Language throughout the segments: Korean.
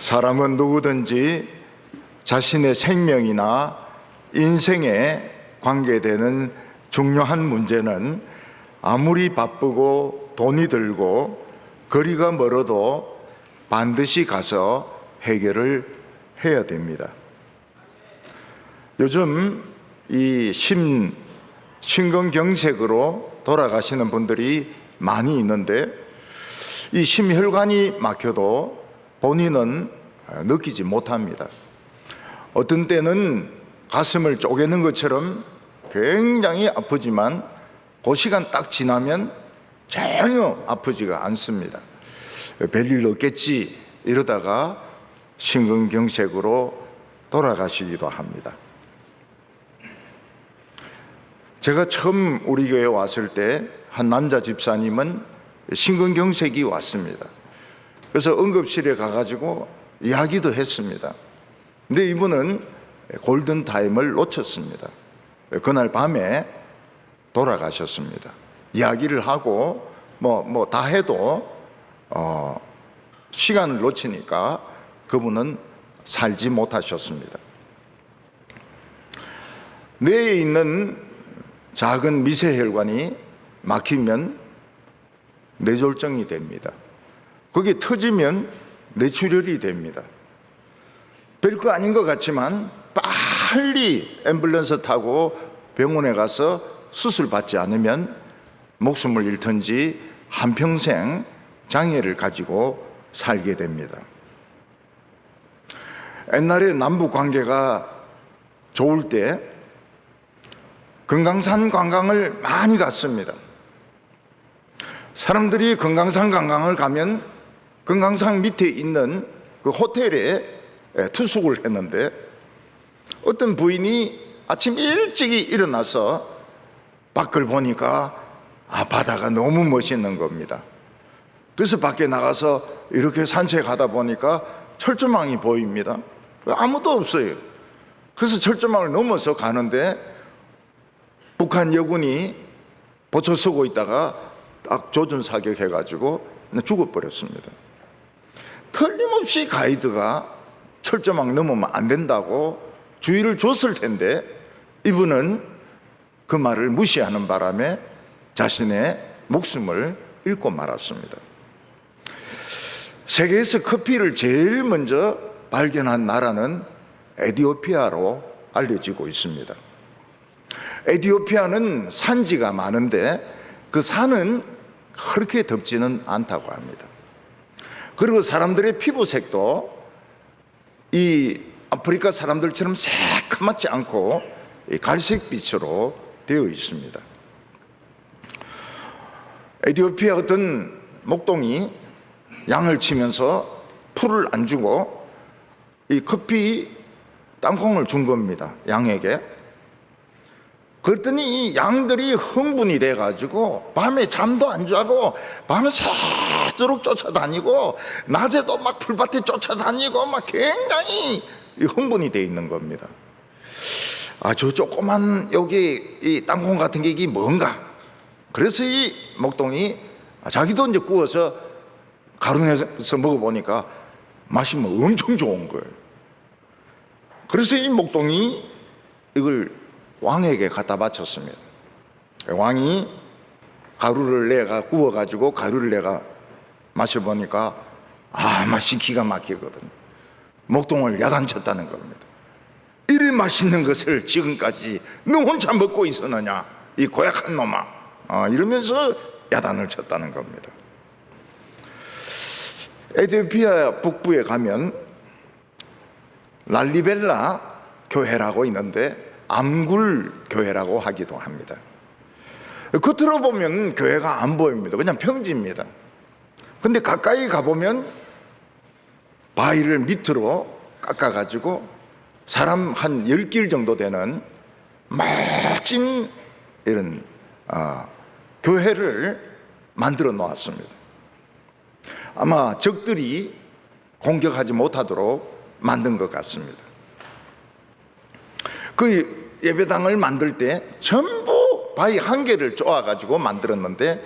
사람은 누구든지 자신의 생명이나 인생에 관계되는 중요한 문제는 아무리 바쁘고 돈이 들고 거리가 멀어도 반드시 가서 해결을 해야 됩니다. 요즘 이 심근경색으로 돌아가시는 분들이 많이 있는데, 이 심혈관이 막혀도 본인은 느끼지 못합니다. 어떤 때는 가슴을 쪼개는 것처럼 굉장히 아프지만 그 시간 딱 지나면 전혀 아프지가 않습니다. 별일 없겠지 이러다가 심근경색으로 돌아가시기도 합니다. 제가 처음 우리 교회에 왔을 때 한 남자 집사님은 심근경색이 왔습니다. 그래서 응급실에 가가지고 이야기도 했습니다. 근데 이분은 골든타임을 놓쳤습니다. 그날 밤에 돌아가셨습니다. 이야기를 하고 뭐 다 해도 시간을 놓치니까 그분은 살지 못하셨습니다. 뇌에 있는 작은 미세혈관이 막히면 뇌졸중이 됩니다. 그게 터지면 뇌출혈이 됩니다. 별거 아닌 것 같지만 빨리 앰뷸런스 타고 병원에 가서 수술 받지 않으면 목숨을 잃든지 한평생 장애를 가지고 살게 됩니다. 옛날에 남북 관계가 좋을 때 금강산 관광을 많이 갔습니다. 사람들이 금강산 관광을 가면 금강산 밑에 있는 그 호텔에 투숙을 했는데, 어떤 부인이 아침 일찍이 일어나서 밖을 보니까 바다가 너무 멋있는 겁니다. 그래서 밖에 나가서 이렇게 산책하다 보니까 철조망이 보입니다. 아무도 없어요. 그래서 철조망을 넘어서 가는데 북한 여군이 보초 서고 있다가 딱 조준사격해가지고 죽어버렸습니다. 틀림없이 가이드가 철조망 넘으면 안 된다고 주의를 줬을 텐데, 이분은 그 말을 무시하는 바람에 자신의 목숨을 잃고 말았습니다. 세계에서 커피를 제일 먼저 발견한 나라는 에티오피아로 알려지고 있습니다. 에티오피아는 산지가 많은데 그 산은 그렇게 덥지는 않다고 합니다. 그리고 사람들의 피부색도 이 아프리카 사람들처럼 새까맣지 않고 갈색빛으로 되어 있습니다. 에티오피아 어떤 목동이 양을 치면서 풀을 안 주고 이 커피 땅콩을 준 겁니다, 양에게. 그랬더니 이 양들이 흥분이 돼가지고 밤에 잠도 안 자고 밤에 새도록 쫓아다니고 낮에도 막 풀밭에 쫓아다니고 막 굉장히 흥분이 돼 있는 겁니다. 저 조그만 여기 이 땅콩 같은 게 이게 뭔가. 그래서 이 목동이 자기도 이제 구워서 가루내서 먹어보니까 맛이 뭐 엄청 좋은 거예요. 그래서 이 목동이 이걸 왕에게 갖다 바쳤습니다. 왕이 가루를 내가 구워가지고 가루를 내가 마셔보니까 맛이 기가 막히거든. 목동을 야단쳤다는 겁니다. 이리 맛있는 것을 지금까지 너 혼자 먹고 있었느냐, 이 고약한 놈아. 이러면서 야단을 쳤다는 겁니다. 에티오피아 북부에 가면 랄리벨라 교회라고 있는데 암굴 교회라고 하기도 합니다. 겉으로 보면 교회가 안 보입니다. 그냥 평지입니다. 근데 가까이 가보면 바위를 밑으로 깎아가지고 사람 한 10길 정도 되는 멋진 이런 교회를 만들어 놓았습니다. 아마 적들이 공격하지 못하도록 만든 것 같습니다. 그 예배당을 만들 때 전부 바위 한 개를 쪼아가지고 만들었는데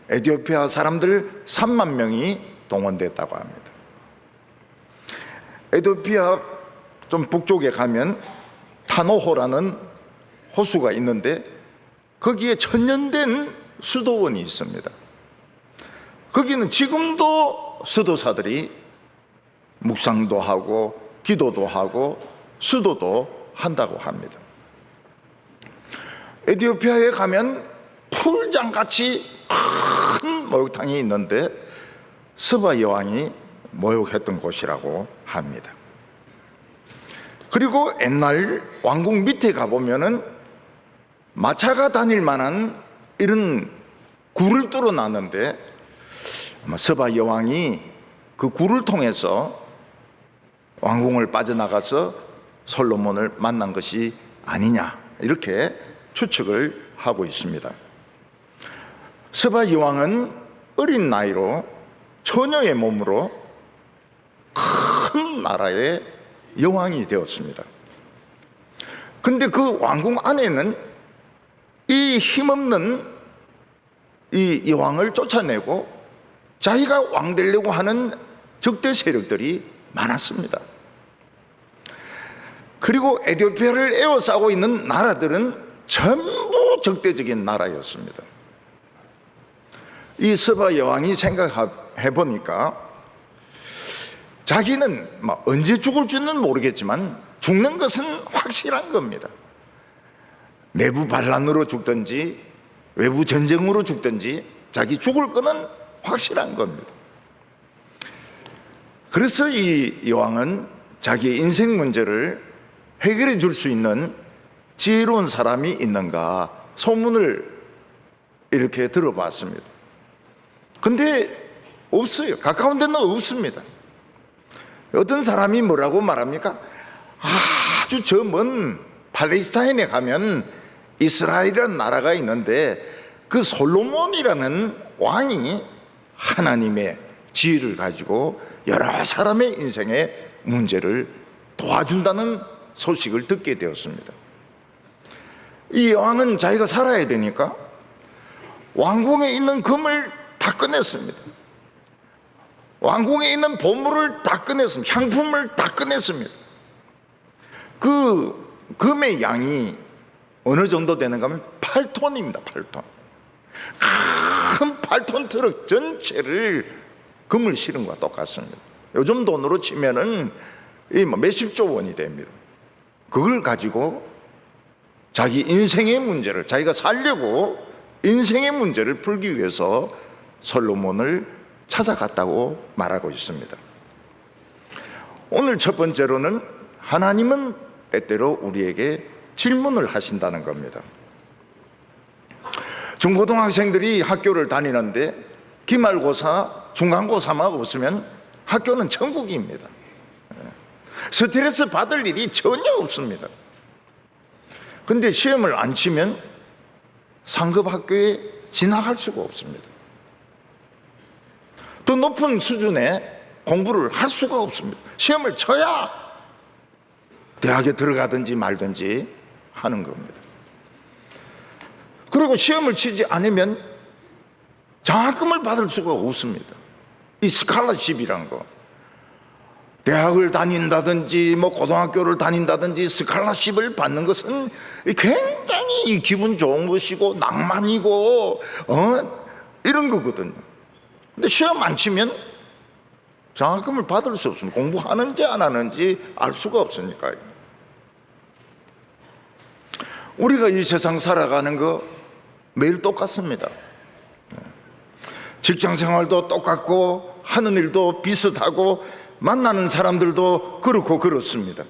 에티오피아 사람들 3만 명이 동원됐다고 합니다. 에티오피아 좀 북쪽에 가면 타노호라는 호수가 있는데 거기에 천년된 수도원이 있습니다. 거기는 지금도 수도사들이 묵상도 하고 기도도 하고 수도도 한다고 합니다. 에티오피아에 가면 풀장같이 큰 목욕탕이 있는데 스바 여왕이 목욕했던 곳이라고 합니다. 그리고 옛날 왕궁 밑에 가보면은 마차가 다닐 만한 이런 굴을 뚫어놨는데 아마 스바 여왕이 그 굴을 통해서 왕궁을 빠져나가서 솔로몬을 만난 것이 아니냐 이렇게 추측을 하고 있습니다. 스바 여왕은 어린 나이로 처녀의 몸으로 큰 나라의 여왕이 되었습니다. 근데 그 왕궁 안에는 이 힘없는 이 여왕을 쫓아내고 자기가 왕 되려고 하는 적대 세력들이 많았습니다. 그리고 에티오피아를 에워싸고 있는 나라들은 전부 적대적인 나라였습니다. 이 스바 여왕이 생각해 보니까 자기는 언제 죽을지는 모르겠지만 죽는 것은 확실한 겁니다. 내부 반란으로 죽든지 외부 전쟁으로 죽든지 자기 죽을 거는 확실한 겁니다. 그래서 이 여왕은 자기의 인생 문제를 해결해 줄 수 있는 지혜로운 사람이 있는가 소문을 이렇게 들어봤습니다. 근데 없어요. 가까운 데는 없습니다. 어떤 사람이 뭐라고 말합니까? 아주 저 먼 팔레스타인에 가면 이스라엘이라는 나라가 있는데 그 솔로몬이라는 왕이 하나님의 지혜를 가지고 여러 사람의 인생의 문제를 도와준다는 소식을 듣게 되었습니다. 이 왕은 자기가 살아야 되니까 왕궁에 있는 금을 다 꺼냈습니다. 왕궁에 있는 보물을 다 꺼냈습니다. 향품을 다 꺼냈습니다. 그 금의 양이 어느 정도 되는가 하면 8톤입니다. 8톤. 큰 8톤 트럭 전체를 금을 실은 것과 똑같습니다. 요즘 돈으로 치면은 몇십조 원이 됩니다. 그걸 가지고 자기 인생의 문제를 자기가 살려고 인생의 문제를 풀기 위해서 솔로몬을 찾아갔다고 말하고 있습니다. 오늘 첫 번째로는 하나님은 때때로 우리에게 질문을 하신다는 겁니다. 중고등학생들이 학교를 다니는데 기말고사, 중간고사만 없으면 학교는 천국입니다. 스트레스 받을 일이 전혀 없습니다. 근데 시험을 안 치면 상급 학교에 진학할 수가 없습니다. 더 높은 수준의 공부를 할 수가 없습니다. 시험을 쳐야 대학에 들어가든지 말든지 하는 겁니다. 그리고 시험을 치지 않으면 장학금을 받을 수가 없습니다. 이 스칼라십이라는 거. 대학을 다닌다든지 고등학교를 다닌다든지 스칼라십을 받는 것은 굉장히 기분 좋은 것이고 낭만이고 이런 거거든요. 근데 시험 안 치면 장학금을 받을 수 없습니다. 공부하는지 안 하는지 알 수가 없으니까요. 우리가 이 세상 살아가는 거 매일 똑같습니다. 직장 생활도 똑같고 하는 일도 비슷하고 만나는 사람들도 그렇고 그렇습니다.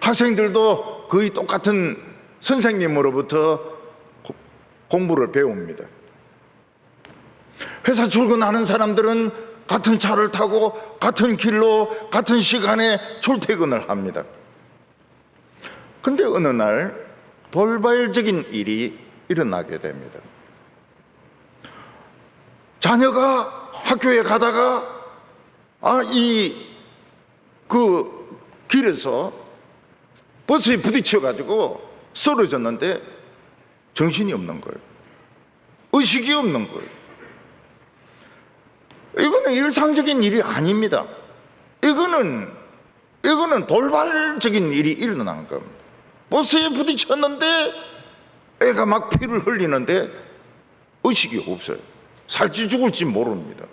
학생들도 거의 똑같은 선생님으로부터 공부를 배웁니다. 회사 출근하는 사람들은 같은 차를 타고 같은 길로 같은 시간에 출퇴근을 합니다. 근데 어느 날 돌발적인 일이 일어나게 됩니다. 자녀가 학교에 가다가 그 길에서 버스에 부딪혀가지고 쓰러졌는데 정신이 없는 거예요. 의식이 없는 거예요. 이거는 일상적인 일이 아닙니다. 이거는 돌발적인 일이 일어난 겁니다. 버스에 부딪혔는데 애가 막 피를 흘리는데 의식이 없어요. 살지 죽을지 모릅니다.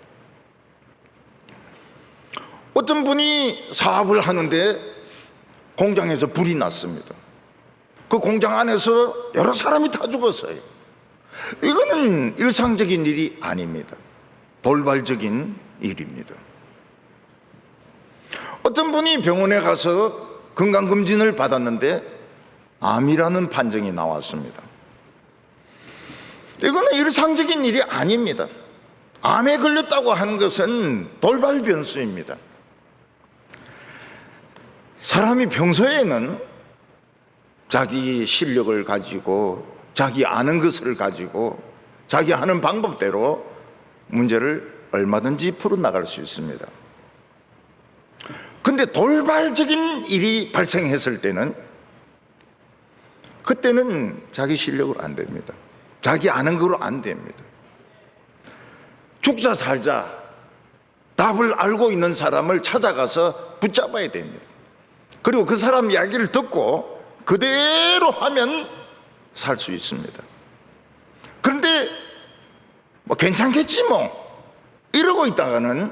어떤 분이 사업을 하는데 공장에서 불이 났습니다. 그 공장 안에서 여러 사람이 다 죽었어요. 이거는 일상적인 일이 아닙니다. 돌발적인 일입니다. 어떤 분이 병원에 가서 건강검진을 받았는데 암이라는 판정이 나왔습니다. 이거는 일상적인 일이 아닙니다. 암에 걸렸다고 하는 것은 돌발 변수입니다. 사람이 평소에는 자기 실력을 가지고 자기 아는 것을 가지고 자기 하는 방법대로 문제를 얼마든지 풀어나갈 수 있습니다. 근데 돌발적인 일이 발생했을 때는 그때는 자기 실력으로 안 됩니다. 자기 아는 거로 안 됩니다. 죽자 살자 답을 알고 있는 사람을 찾아가서 붙잡아야 됩니다. 그리고 그 사람 이야기를 듣고 그대로 하면 살 수 있습니다. 그런데 뭐 괜찮겠지 뭐 이러고 있다가는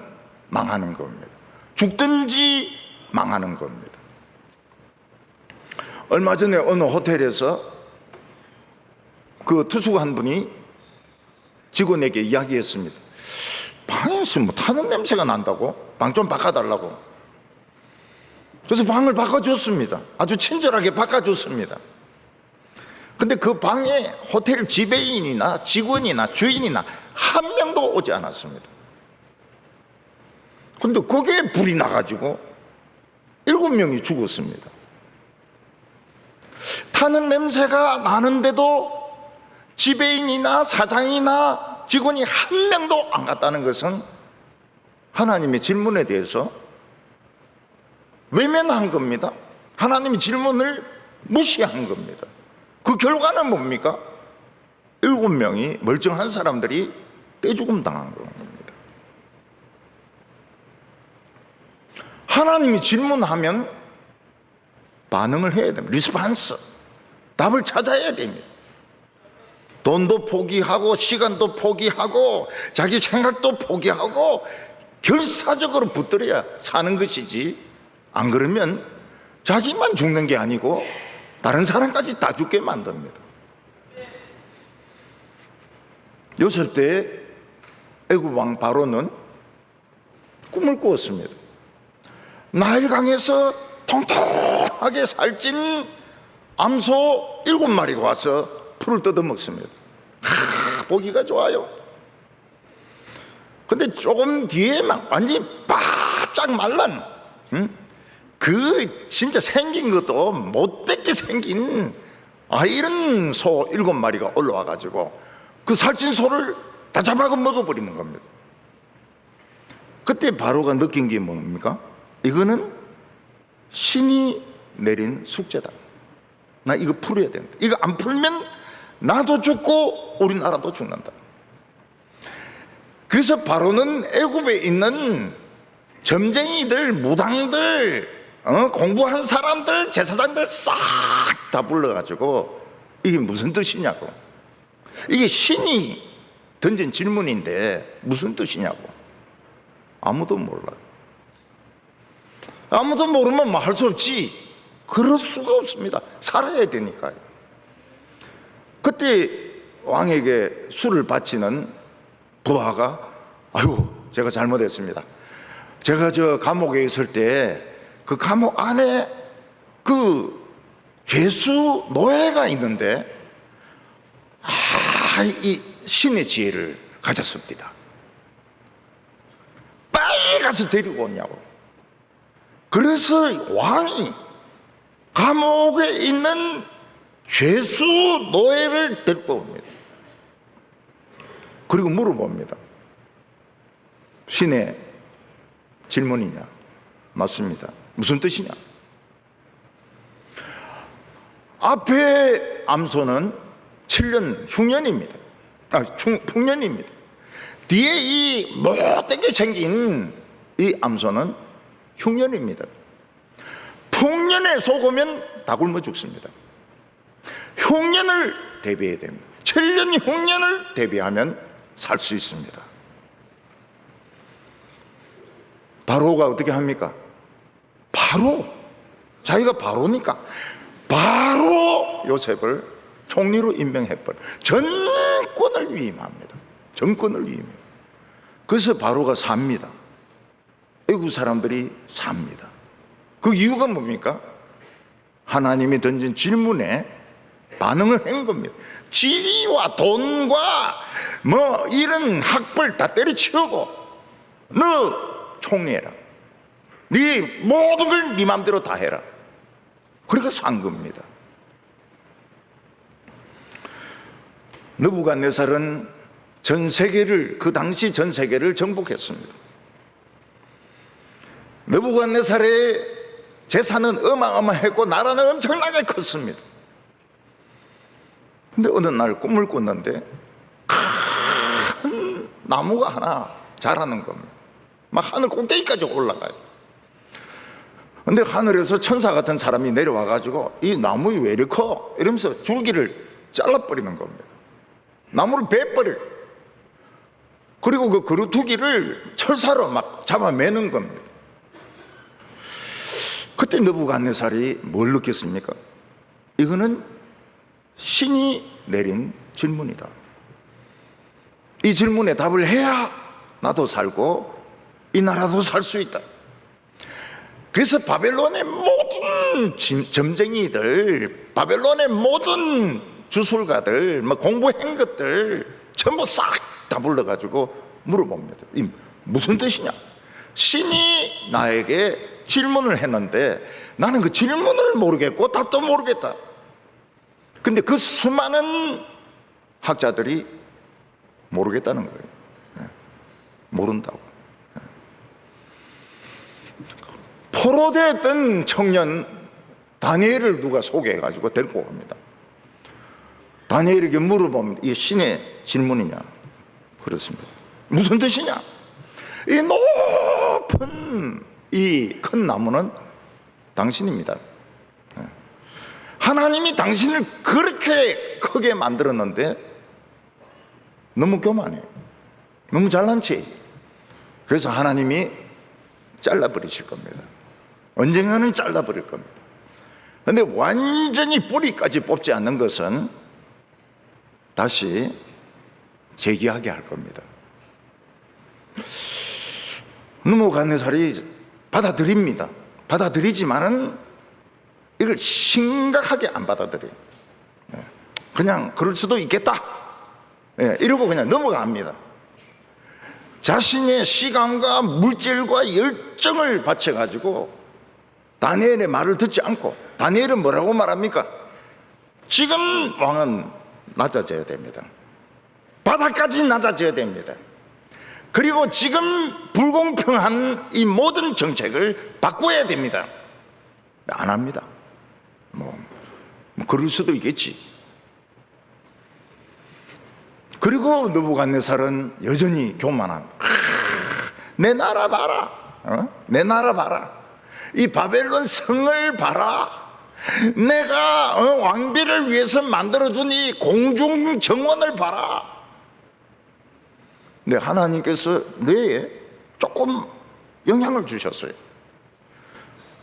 망하는 겁니다. 죽든지 망하는 겁니다. 얼마 전에 어느 호텔에서 그 투숙 한 분이 직원에게 이야기했습니다. 방에서 뭐 타는 냄새가 난다고? 방 좀 바꿔달라고. 그래서 방을 바꿔줬습니다. 아주 친절하게 바꿔줬습니다. 근데 그 방에 호텔 지배인이나 직원이나 주인이나 한 명도 오지 않았습니다. 근데 거기에 불이 나가지고 7명이 죽었습니다. 타는 냄새가 나는데도 지배인이나 사장이나 직원이 한 명도 안 갔다는 것은 하나님의 질문에 대해서 외면한 겁니다. 하나님의 질문을 무시한 겁니다. 그 결과는 뭡니까? 7명이 멀쩡한 사람들이 떼죽음 당한 겁니다. 하나님이 질문하면 반응을 해야 됩니다. 리스판스. 답을 찾아야 됩니다. 돈도 포기하고 시간도 포기하고 자기 생각도 포기하고 결사적으로 붙들어야 사는 것이지, 안 그러면 자기만 죽는 게 아니고 다른 사람까지 다 죽게 만듭니다. 요셉 때 애굽 왕 바로는 꿈을 꾸었습니다. 나일강에서 통통하게 살찐 암소 7마리가 와서 풀을 뜯어먹습니다. 보기가 좋아요. 근데 조금 뒤에만 완전히 바짝 말란, 그 진짜 생긴 것도 못되게 생긴 이런 소 7마리가 올라와 가지고 그 살찐 소를 다 잡아가 먹어버리는 겁니다. 그때 바로가 느낀 게 뭡니까? 이거는 신이 내린 숙제다. 나 이거 풀어야 된다. 이거 안 풀면 나도 죽고 우리나라도 죽는다. 그래서 바로는 애굽에 있는 점쟁이들, 무당들, 공부한 사람들, 제사장들 싹 다 불러가지고 이게 무슨 뜻이냐고, 이게 신이 던진 질문인데 무슨 뜻이냐고. 아무도 몰라요. 아무도 모르면 뭐 할 수 없지. 그럴 수가 없습니다. 살아야 되니까요. 그때 왕에게 술을 바치는 부하가, 아유, 제가 잘못했습니다. 제가 저 감옥에 있을 때 그 감옥 안에 그 죄수 노예가 있는데 이 신의 지혜를 가졌습니다. 빨리 가서 데리고 오냐고. 그래서 왕이 감옥에 있는 죄수 노예를 데리고 옵니다. 그리고 물어봅니다. 신의 질문이냐? 맞습니다. 무슨 뜻이냐? 앞에 암소는 7년 흉년입니다. 풍년입니다. 뒤에 이 못되게 생긴 이 암소는 흉년입니다. 풍년에 속으면 다 굶어 죽습니다. 흉년을 대비해야 됩니다. 7년 흉년을 대비하면 살 수 있습니다. 바로가 어떻게 합니까? 바로, 자기가 바로니까 바로 요셉을 총리로 임명해버려. 전권을 위임합니다. 전권을 위임해요. 그래서 바로가 삽니다. 애국 사람들이 삽니다. 그 이유가 뭡니까? 하나님이 던진 질문에 반응을 한 겁니다. 지위와 돈과 뭐 이런 학벌 다 때려치우고 너 총리해라. 네 모든 걸 네 맘대로 다 해라. 그러니까 산 겁니다. 느부갓네살은 전 세계를, 그 당시 전 세계를 정복했습니다. 느부갓네살의 재산은 어마어마했고 나라는 엄청나게 컸습니다. 근데 어느 날 꿈을 꿨는데 큰 나무가 하나 자라는 겁니다. 막 하늘 꼭대기까지 올라가요. 근데 하늘에서 천사 같은 사람이 내려와 가지고 이 나무가 왜 이렇게 커? 이러면서 줄기를 잘라버리는 겁니다. 나무를 베버려요. 그리고 그 그루터기를 철사로 막 잡아매는 겁니다. 그때 느부갓네살이 뭘 느꼈습니까? 이거는 신이 내린 질문이다. 이 질문에 답을 해야 나도 살고 이 나라도 살 수 있다. 그래서 바벨론의 모든 점쟁이들, 바벨론의 모든 주술가들, 뭐 공부한 것들 전부 싹 다 불러가지고 물어봅니다. 이 무슨 뜻이냐? 신이 나에게 질문을 했는데 나는 그 질문을 모르겠고 답도 모르겠다. 근데 그 수많은 학자들이 모르겠다는 거예요. 모른다고. 포로되었던 청년 다니엘을 누가 소개해가지고 데리고 옵니다. 다니엘에게 물어보면 이게 신의 질문이냐? 그렇습니다. 무슨 뜻이냐? 이 높은 이 큰 나무는 당신입니다. 하나님이 당신을 그렇게 크게 만들었는데 너무 교만해요. 너무 잘난 체해요. 그래서 하나님이 잘라버리실 겁니다. 언젠가는 잘라버릴 겁니다. 그런데 완전히 뿌리까지 뽑지 않는 것은 다시 재기하게 할 겁니다. 느부갓네살이 받아들입니다. 받아들이지만은 이걸 심각하게 안 받아들여요. 그냥 그럴 수도 있겠다. 이러고 그냥 넘어갑니다. 자신의 시간과 물질과 열정을 바쳐가지고 다니엘의 말을 듣지 않고, 다니엘은 뭐라고 말합니까? 지금 왕은 낮아져야 됩니다. 바닥까지 낮아져야 됩니다. 그리고 지금 불공평한 이 모든 정책을 바꿔야 됩니다. 안 합니다. 뭐 그럴 수도 있겠지. 그리고 느부갓네살은 여전히 교만한, 내 나라 봐라, 내 나라 봐라, 이 바벨론 성을 봐라, 내가 왕비를 위해서 만들어준 이 공중 정원을 봐라. 근데 하나님께서 뇌에 조금 영향을 주셨어요.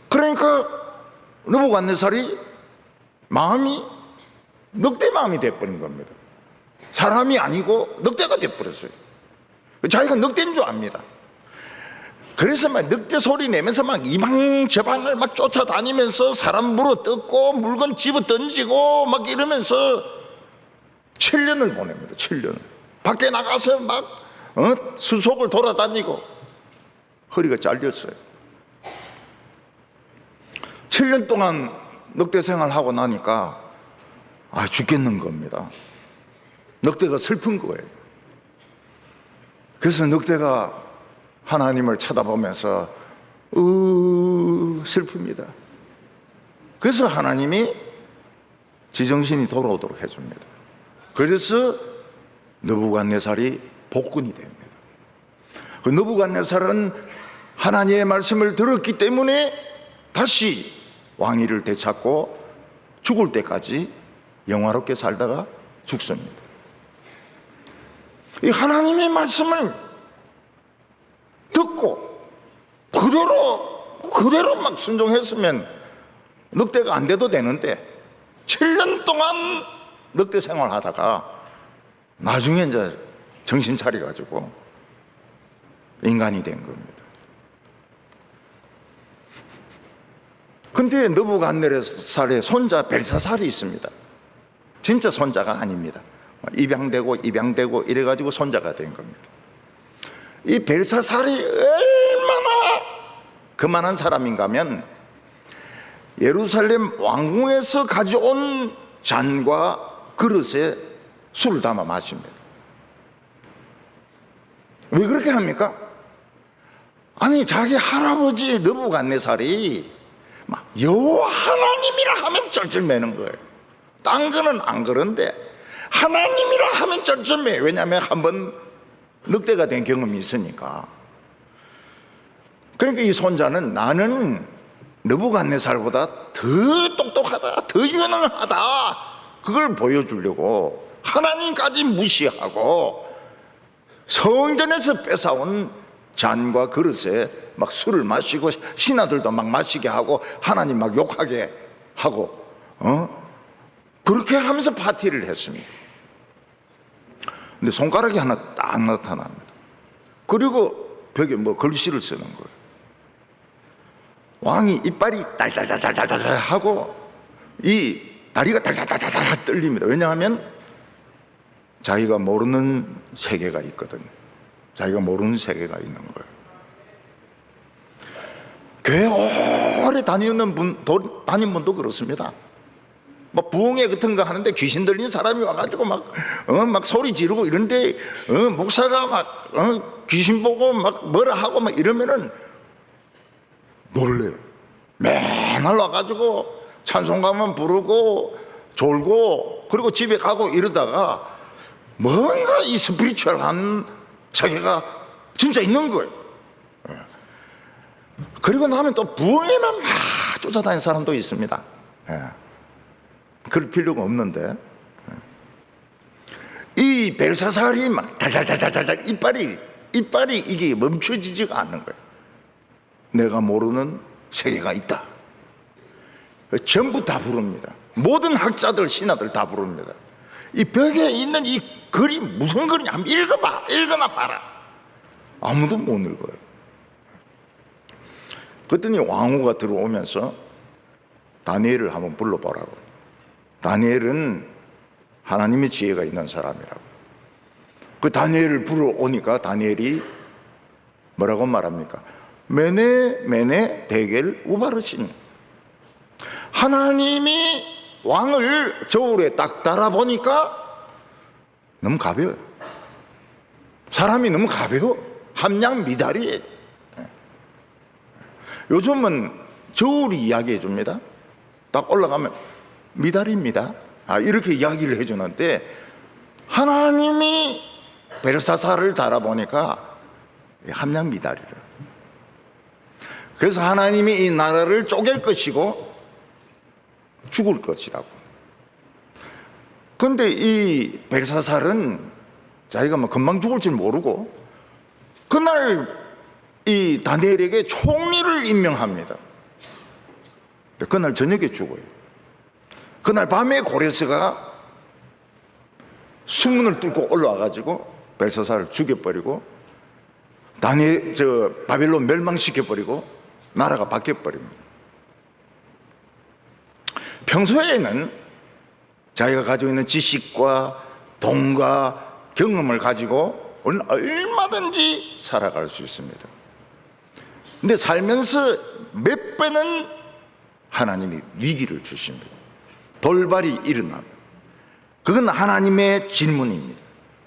그러니까 느부갓네살이 마음이 늑대 마음이 돼버린 겁니다. 사람이 아니고 늑대가 돼버렸어요. 자기가 늑대인 줄 압니다. 그래서 막 늑대 소리 내면서 막 이방저방을 막 쫓아다니면서 사람 물어 뜯고 물건 집어 던지고 막 이러면서 7년을 보냅니다. 7년. 밖에 나가서 막 수속을 돌아다니고 허리가 잘렸어요. 7년 동안 늑대 생활하고 나니까 죽겠는 겁니다. 늑대가 슬픈 거예요. 그래서 늑대가 하나님을 쳐다보면서 슬픕니다. 그래서 하나님이 지정신이 돌아오도록 해줍니다. 그래서 느부갓네살이 복군이 됩니다. 그 느부갓네살은 하나님의 말씀을 들었기 때문에 다시 왕위를 되찾고 죽을 때까지 영화롭게 살다가 죽습니다. 이 하나님의 말씀을 듣고 그대로 막 순종했으면 늑대가 안 돼도 되는데 7년 동안 늑대 생활하다가 나중에 이제 정신 차려가지고 인간이 된 겁니다. 근데 느부갓네살의 손자 벨사살이 있습니다. 진짜 손자가 아닙니다. 입양되고 이래가지고 손자가 된 겁니다. 이 벨사살이 얼마나 그만한 사람인가 하면 예루살렘 왕궁에서 가져온 잔과 그릇에 술을 담아 마십니다. 왜 그렇게 합니까? 아니 자기 할아버지 느부갓네살이 막 여호와 하나님이라 하면 쩔쩔매는 거예요. 딴 거는 안 그런데 하나님이라 하면 쩔쩔매. 왜냐하면 한번 늑대가 된 경험이 있으니까. 그러니까 이 손자는 나는 느부갓네살보다 더 똑똑하다, 더 유능하다, 그걸 보여주려고 하나님까지 무시하고 성전에서 뺏어온 잔과 그릇에 막 술을 마시고 신하들도 막 마시게 하고 하나님 막 욕하게 하고 그렇게 하면서 파티를 했습니다. 근데 손가락이 하나 딱 나타납니다. 그리고 벽에 뭐 글씨를 쓰는 거예요. 왕이 이빨이 달달달달달달 하고 이 다리가 달달달달달 떨립니다. 왜냐하면 자기가 모르는 세계가 있거든. 자기가 모르는 세계가 있는 거예요. 교회 오래 다니는 분도 그렇습니다. 뭐 부흥회 같은 거 하는데 귀신 들린 사람이 와가지고 막 소리 지르고 이런데 목사가 막 귀신 보고 막 뭐라 하고 막 이러면은 놀래요. 맨날 와가지고 찬송가만 부르고 졸고 그리고 집에 가고 이러다가 뭔가 이 스피리추얼한 세계가 진짜 있는 거예요. 그리고 나면 또 부흥회만 막 쫓아다니는 사람도 있습니다. 그럴 필요가 없는데 이 벨사살이 막 달달달달달 이빨이 이게 멈춰지지가 않는 거예요. 내가 모르는 세계가 있다. 전부 다 부릅니다. 모든 학자들 신하들 다 부릅니다. 이 벽에 있는 이 글이 무슨 글이냐 한번 읽어나 봐라. 아무도 못 읽어요. 그랬더니 왕후가 들어오면서 다니엘을 한번 불러보라고. 다니엘은 하나님의 지혜가 있는 사람이라고. 그 다니엘을 불러오니까 다니엘이 뭐라고 말합니까? 메네 데겔 우바르신. 하나님이 왕을 저울에 딱 달아보니까 너무 가벼워요. 사람이 너무 가벼워. 함량 미달이에요. 요즘은 저울이 이야기해 줍니다. 딱 올라가면 미달입니다. 이렇게 이야기를 해주는데 하나님이 벨사살을 달아보니까 함량 미달이래요. 그래서 하나님이 이 나라를 쪼갤 것이고 죽을 것이라고. 그런데 이 벨사살은 자기가 뭐 금방 죽을 줄 모르고 그날 이 다니엘에게 총리를 임명합니다. 그날 저녁에 죽어요. 그날 밤에 고레스가 수문을 뚫고 올라와가지고 벨사살을 죽여버리고 바벨론 멸망시켜버리고 나라가 바뀌어버립니다. 평소에는 자기가 가지고 있는 지식과 돈과 경험을 가지고 얼마든지 살아갈 수 있습니다. 근데 살면서 몇 번은 하나님이 위기를 주십니다. 돌발이 일어납니다. 그건 하나님의 질문입니다.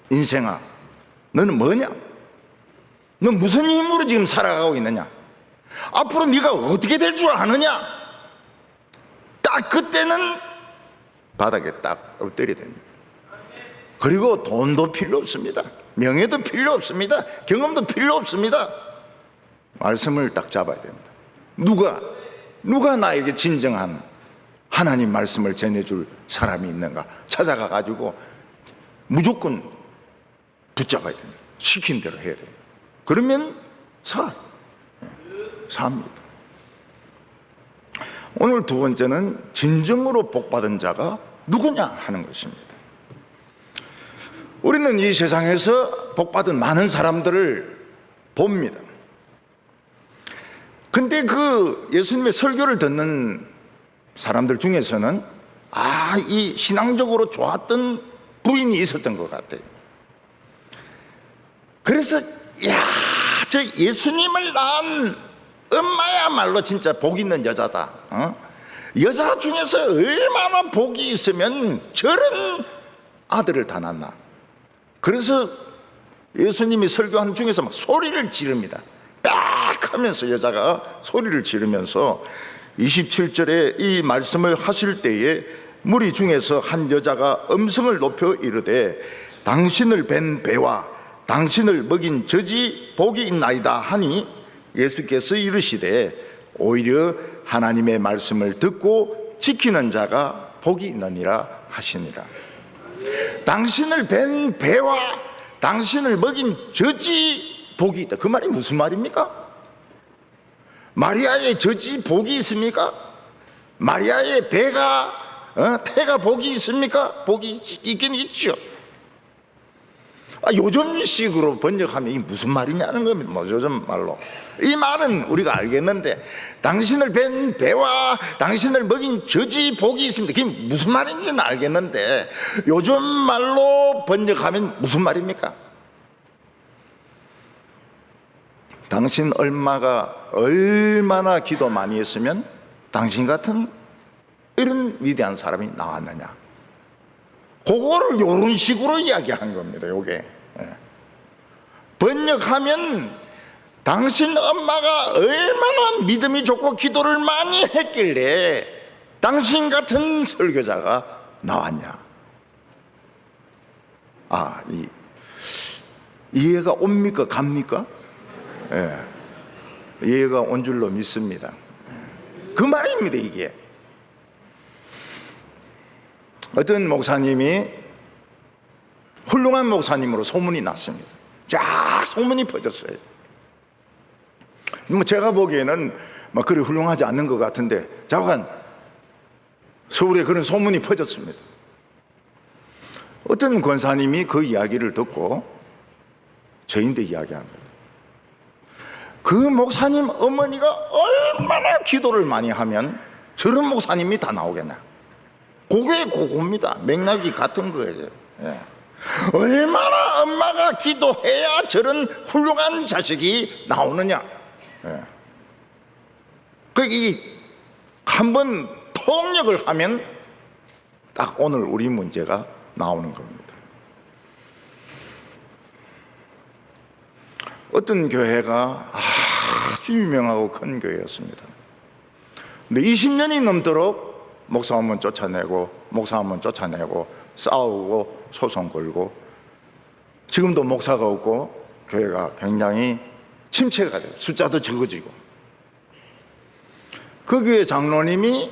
인생아, 너는 뭐냐? 너 무슨 힘으로 지금 살아가고 있느냐? 앞으로 네가 어떻게 될 줄 아느냐? 딱 그때는 바닥에 딱 엎드려야 됩니다. 그리고 돈도 필요 없습니다. 명예도 필요 없습니다. 경험도 필요 없습니다. 말씀을 딱 잡아야 됩니다. 누가 나에게 진정한 하나님 말씀을 전해줄 사람이 있는가 찾아가 가지고 무조건 붙잡아야 됩니다. 시킨 대로 해야 됩니다. 그러면 삽니다. 오늘 두 번째는 진정으로 복받은 자가 누구냐 하는 것입니다. 우리는 이 세상에서 복받은 많은 사람들을 봅니다. 근데 그 예수님의 설교를 듣는 사람들 중에서는 이 신앙적으로 좋았던 부인이 있었던 것 같아요. 그래서 저 예수님을 낳은 엄마야말로 진짜 복 있는 여자다. 여자 중에서 얼마나 복이 있으면 저런 아들을 다 낳나. 그래서 예수님이 설교하는 중에서 막 소리를 지릅니다. 딱 하면서 여자가 소리를 지르면서 27절에 이 말씀을 하실 때에 무리 중에서 한 여자가 음성을 높여 이르되 당신을 뵌 배와 당신을 먹인 젖이 복이 있나이다 하니 예수께서 이르시되 오히려 하나님의 말씀을 듣고 지키는 자가 복이 있느니라 하시니라. 당신을 뵌 배와 당신을 먹인 젖이 복이 있다. 그 말이 무슨 말입니까? 마리아의 젖이 복이 있습니까? 마리아의 배가 태가 복이 있습니까? 복이 있긴 있죠. 요즘식으로 번역하면 이게 무슨 말이냐는 겁니다. 요즘 말로. 이 말은 우리가 알겠는데 당신을 뵌 배와 당신을 먹인 젖이 복이 있습니다. 그게 무슨 말인지는 알겠는데 요즘 말로 번역하면 무슨 말입니까? 당신 엄마가 얼마나 기도 많이 했으면 당신 같은 이런 위대한 사람이 나왔느냐. 그거를 이런 식으로 이야기한 겁니다. 요게 번역하면 당신 엄마가 얼마나 믿음이 좋고 기도를 많이 했길래 당신 같은 설교자가 나왔냐. 이해가 옵니까? 갑니까? 이해가 온 줄로 믿습니다. 그 말입니다. 이게 어떤 목사님이 훌륭한 목사님으로 소문이 났습니다. 쫙 소문이 퍼졌어요. 제가 보기에는 그리 훌륭하지 않는 것 같은데 잠깐 서울에 그런 소문이 퍼졌습니다. 어떤 권사님이 그 이야기를 듣고 저인데 이야기합니다. 그 목사님 어머니가 얼마나 기도를 많이 하면 저런 목사님이 다 나오겠나. 그겁니다. 맥락이 같은 거예요. 얼마나 엄마가 기도해야 저런 훌륭한 자식이 나오느냐. 이 한번 통역을 하면 딱 오늘 우리 문제가 나오는 겁니다. 어떤 교회가 아주 유명하고 큰 교회였습니다. 근데 20년이 넘도록 목사 한 번 쫓아내고 목사 한 번 쫓아내고 싸우고 소송 걸고 지금도 목사가 없고 교회가 굉장히 침체가 돼요. 숫자도 적어지고. 그 교회 장로님이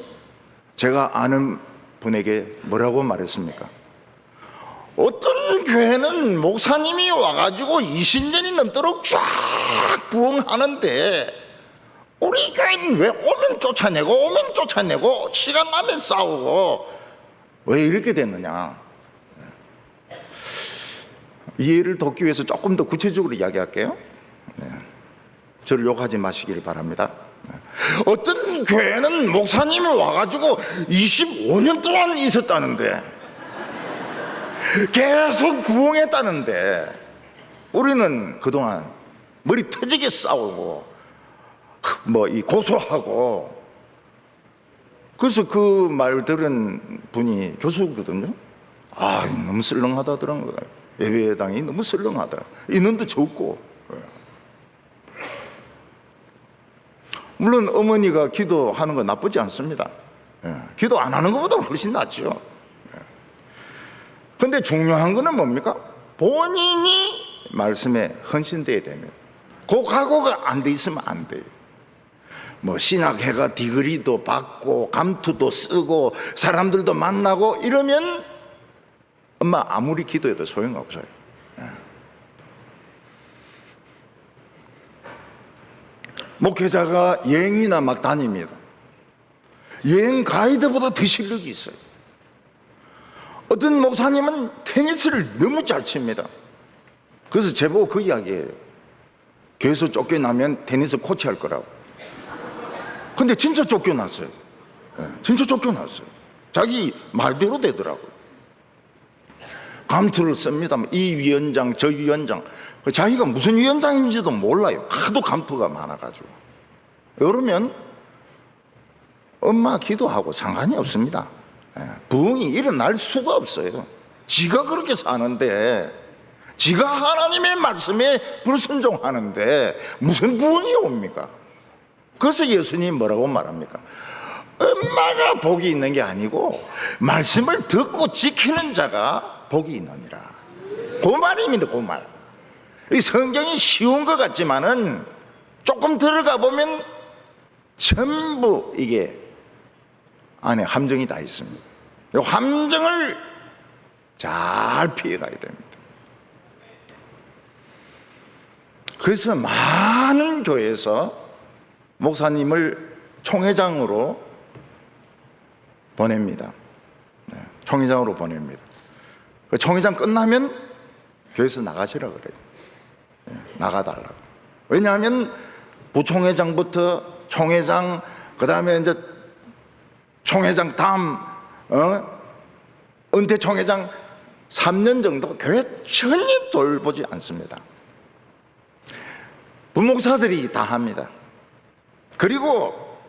제가 아는 분에게 뭐라고 말했습니까? 어떤 교회는 목사님이 와가지고 20년이 넘도록 쫙 부흥하는데 우리 교회는 왜 오면 쫓아내고 시간 나면 싸우고 왜 이렇게 됐느냐. 이해를 돕기 위해서 조금 더 구체적으로 이야기할게요. 저를 욕하지 마시길 바랍니다. 어떤 교회는 목사님이 와가지고 25년 동안 있었다는데 계속 부흥했다는데 우리는 그동안 머리 터지게 싸우고 고소하고. 그래서 그 말 들은 분이 교수거든요. 너무 썰렁하다더란 거예요. 예배당이 너무 썰렁하다. 인원도 적고. 물론 어머니가 기도하는 건 나쁘지 않습니다. 기도 안 하는 것보다 훨씬 낫죠. 근데 중요한 거는 뭡니까? 본인이 말씀에 헌신되어야 됩니다. 그 각오가 안 돼 있으면 안 돼요. 뭐 신학회가 디그리도 받고 감투도 쓰고 사람들도 만나고 이러면 엄마 아무리 기도해도 소용없어요. 목회자가 여행이나 막 다닙니다. 여행 가이드보다 더 실력이 있어요. 어떤 목사님은 테니스를 너무 잘 칩니다. 그래서 제보고 그 이야기예요. 교회에서 쫓겨나면 테니스 코치 할 거라고. 근데 진짜 쫓겨났어요. 진짜 쫓겨났어요. 자기 말대로 되더라고요. 감투를 씁니다. 이 위원장, 저 위원장. 자기가 무슨 위원장인지도 몰라요. 하도 감투가 많아가지고. 그러면 엄마 기도하고 상관이 없습니다. 부흥이 일어날 수가 없어요. 지가 그렇게 사는데, 지가 하나님의 말씀에 불순종하는데 무슨 부흥이 옵니까? 그래서 예수님 뭐라고 말합니까? 엄마가 복이 있는 게 아니고 말씀을 듣고 지키는 자가 복이 있느니라. 그 말입니다. 그 말. 이 성경이 쉬운 것 같지만은 조금 들어가 보면 전부 이게 안에 함정이 다 있습니다. 이 함정을 잘 피해가야 됩니다. 그래서 많은 교회에서 목사님을 총회장으로 보냅니다. 총회장으로 보냅니다. 총회장 끝나면 교회에서 나가시라 그래요. 나가달라고. 왜냐하면 부총회장부터 총회장, 그 다음에 이제 총회장 다음 은퇴 총회장 3년 정도 교회 전혀 돌보지 않습니다. 부목사들이 다 합니다. 그리고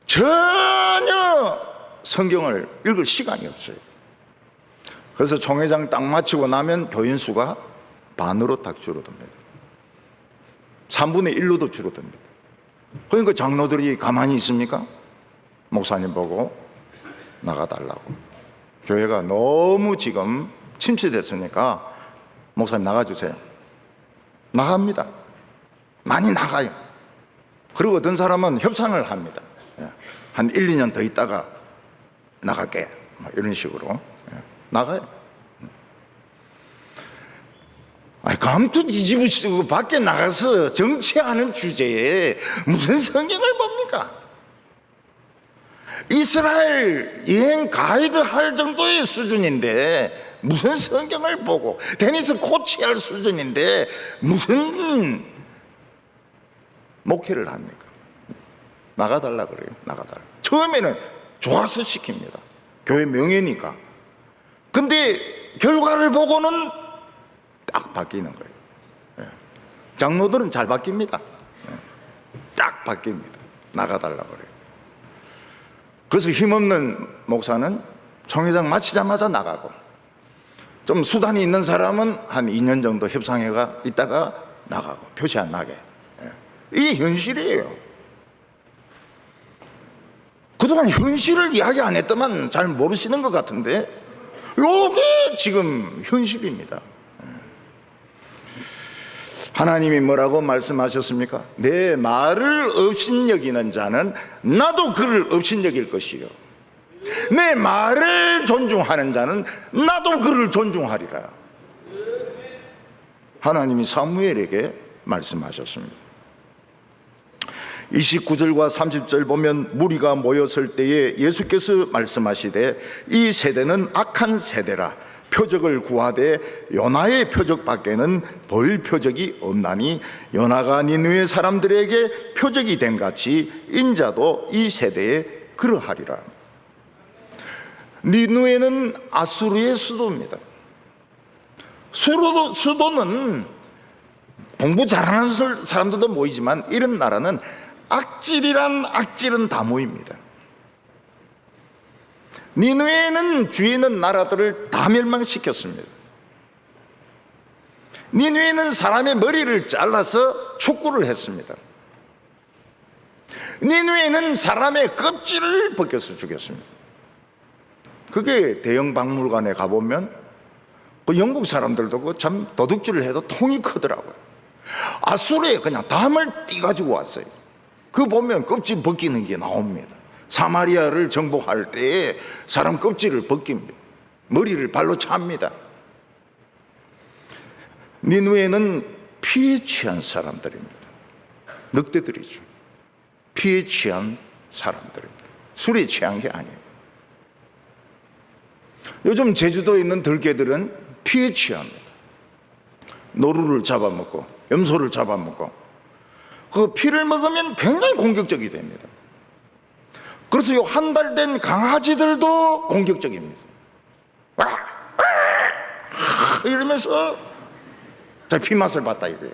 전혀 성경을 읽을 시간이 없어요. 그래서 총회장 딱 마치고 나면 교인 수가 반으로 딱 줄어듭니다. 3분의 1로도 줄어듭니다. 그러니까 장로들이 가만히 있습니까? 목사님 보고 나가달라고. 교회가 너무 지금 침체됐으니까 목사님 나가주세요. 나갑니다. 많이 나가요. 그리고 어떤 사람은 협상을 합니다. 한 1, 2년 더 있다가 나갈게. 이런 식으로 나가요. 감투 뒤집으시고 밖에 나가서 정치하는 주제에 무슨 성경을 봅니까? 이스라엘 여행 가이드 할 정도의 수준인데 무슨 성경을 보고, 테니스 코치할 수준인데 무슨 목회를 합니까? 나가달라 그래요. 나가달라. 처음에는 좋아서 시킵니다. 교회 명예니까. 근데 결과를 보고는 딱 바뀌는 거예요. 장로들은 잘 바뀝니다. 딱 바뀝니다. 나가달라 그래요. 그래서 힘없는 목사는 총회장 마치자마자 나가고, 좀 수단이 있는 사람은 한 2년 정도 협상회가 있다가 나가고, 표시 안 나게. 이게 현실이에요. 그동안 현실을 이야기 안 했더만 잘 모르시는 것 같은데 이게 지금 현실입니다. 하나님이 뭐라고 말씀하셨습니까? 내 말을 업신여기는 자는 나도 그를 업신여길 것이요, 내 말을 존중하는 자는 나도 그를 존중하리라. 하나님이 사무엘에게 말씀하셨습니다. 29절과 30절 보면 무리가 모였을 때에 예수께서 말씀하시되 이 세대는 악한 세대라. 표적을 구하되 요나의 표적밖에는 보일 표적이 없나니 요나가 니느웨 사람들에게 표적이 된 같이 인자도 이 세대에 그러하리라. 니느웨는 아수르의 수도입니다. 수도는 공부 잘하는 사람들도 모이지만 이런 나라는 악질이란 악질은 다 모입니다. 니느웨는 주위에 있는 나라들을 다 멸망시켰습니다. 니느웨는 사람의 머리를 잘라서 축구를 했습니다. 니느웨는 사람의 껍질을 벗겨서 죽였습니다. 그게 대형 박물관에 가보면 그 영국 사람들도 그 참 도둑질을 해도 통이 크더라고요. 아수르에 그냥 담을 띠가지고 왔어요. 그 보면 껍질 벗기는 게 나옵니다. 사마리아를 정복할 때 사람 껍질을 벗깁니다. 머리를 발로 찹니다. 니느웨는 피에 취한 사람들입니다. 늑대들이죠. 피에 취한 사람들입니다. 술에 취한 게 아니에요. 요즘 제주도에 있는 들개들은 피에 취합니다. 노루를 잡아먹고 염소를 잡아먹고 그 피를 먹으면 굉장히 공격적이 됩니다. 그래서 요 한 달 된 강아지들도 공격적입니다. 이러면서 피맛을 봤다 이거예요.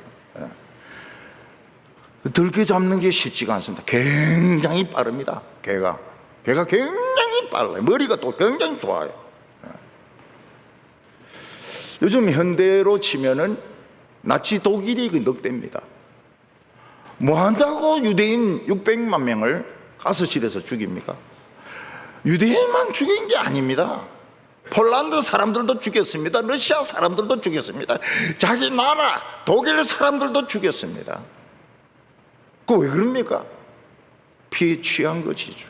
들개 잡는 게 쉽지가 않습니다. 굉장히 빠릅니다. 개가 굉장히 빨라요. 머리가 또 굉장히 좋아요. 요즘 현대로 치면은 나치 독일이 그 늑대입니다. 뭐 한다고 유대인 600만 명을 가스실에서 죽입니까? 유대인만 죽인 게 아닙니다. 폴란드 사람들도 죽였습니다. 러시아 사람들도 죽였습니다. 자기 나라 독일 사람들도 죽였습니다. 그 왜 그럽니까? 피에 취한 것이죠.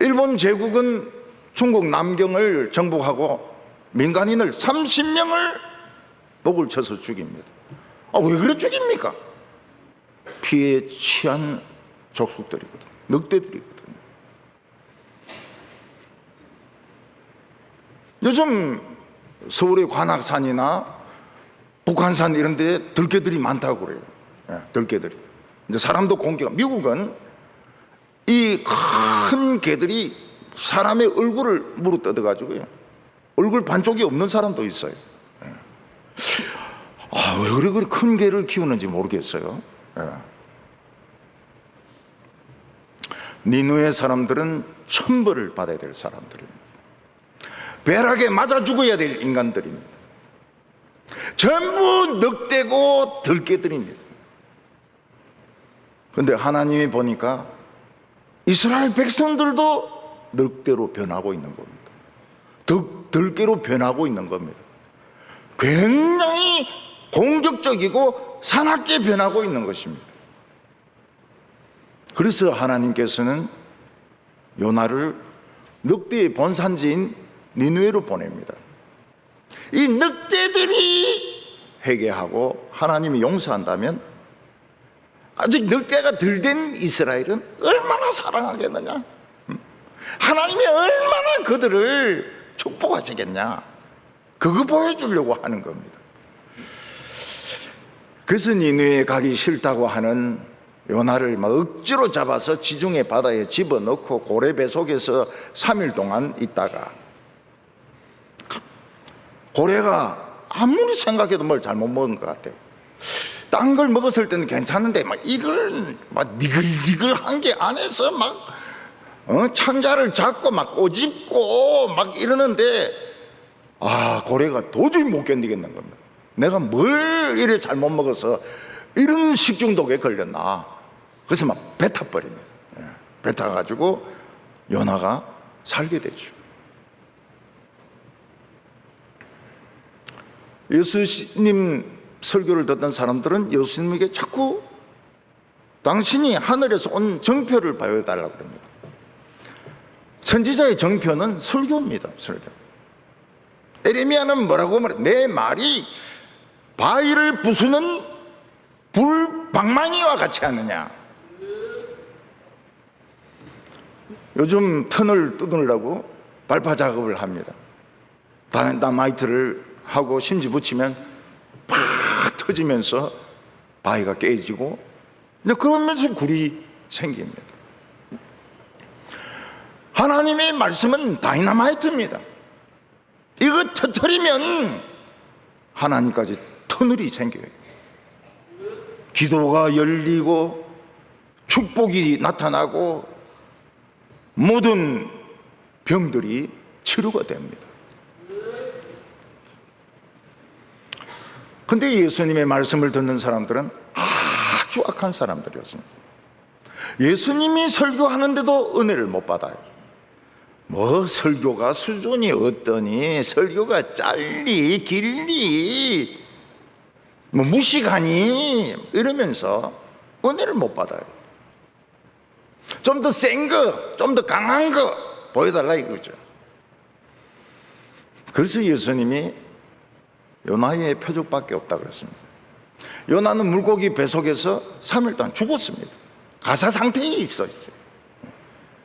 일본 제국은 중국 남경을 정복하고 민간인을 30명을 목을 쳐서 죽입니다. 왜 그래 죽입니까? 피에 취한 족속들이거든. 늑대들이거든. 요즘 서울의 관악산이나 북한산 이런 데 들개들이 많다고 그래요. 들개들이. 이제 사람도 미국은 이 큰 개들이 사람의 얼굴을 물어뜯어가지고요. 얼굴 반쪽이 없는 사람도 있어요. 왜 그래 큰 개를 키우는지 모르겠어요. 니느웨 사람들은 천벌을 받아야 될 사람들입니다. 벼락에 맞아 죽어야 될 인간들입니다. 전부 늑대고 들개들입니다. 그런데 하나님이 보니까 이스라엘 백성들도 늑대로 변하고 있는 겁니다. 들개로 변하고 있는 겁니다. 굉장히 공격적이고 사납게 변하고 있는 것입니다. 그래서 하나님께서는 요나를 늑대의 본산지인 니느웨로 보냅니다. 이 늑대들이 회개하고 하나님이 용서한다면 아직 늑대가 덜 된 이스라엘은 얼마나 사랑하겠느냐? 하나님이 얼마나 그들을 축복하시겠냐? 그거 보여주려고 하는 겁니다. 그래서 니느웨에 가기 싫다고 하는 요나를 막 억지로 잡아서 지중해 바다에 집어넣고 고래배 속에서 3일 동안 있다가 고래가 아무리 생각해도 뭘 잘못 먹은 것 같아. 딴 걸 먹었을 때는 괜찮은데 막 이걸 막 니글니글한 게 안에서 막 창자를 잡고 막 꼬집고 막 이러는데 고래가 도저히 못 견디겠는 겁니다. 내가 뭘 이래 잘못 먹어서 이런 식중독에 걸렸나. 그래서 막 뱉어버립니다. 뱉어가지고 요나가 살게 되죠. 예수님 설교를 듣던 사람들은 예수님에게 자꾸 당신이 하늘에서 온 정표를 보여달라고 합니다. 선지자의 정표는 설교입니다. 설교. 에레미야는 뭐라고 말해? 내 말이 바위를 부수는 불방망이와 같이 하느냐. 요즘 턴을 뜯으려고 발파 작업을 합니다. 다이나마이트를 하고 심지 붙이면 팍 터지면서 바위가 깨지고 그러면서 굴이 생깁니다. 하나님의 말씀은 다이나마이트입니다. 이거 터뜨리면 하나님까지 터널이 생겨요. 기도가 열리고 축복이 나타나고 모든 병들이 치료가 됩니다. 근데 예수님의 말씀을 듣는 사람들은 아주 악한 사람들이었습니다. 예수님이 설교하는데도 은혜를 못 받아요. 뭐 설교가 수준이 어떠니, 설교가 짧니 길니, 뭐 무식하니 이러면서 은혜를 못 받아요. 좀 더 센 거, 좀 더 강한 거 보여달라 이거죠. 그래서 예수님이 요나의 표적밖에 없다 그랬습니다. 요나는 물고기 배 속에서 3일 동안 죽었습니다. 가사 상태에 있었어요.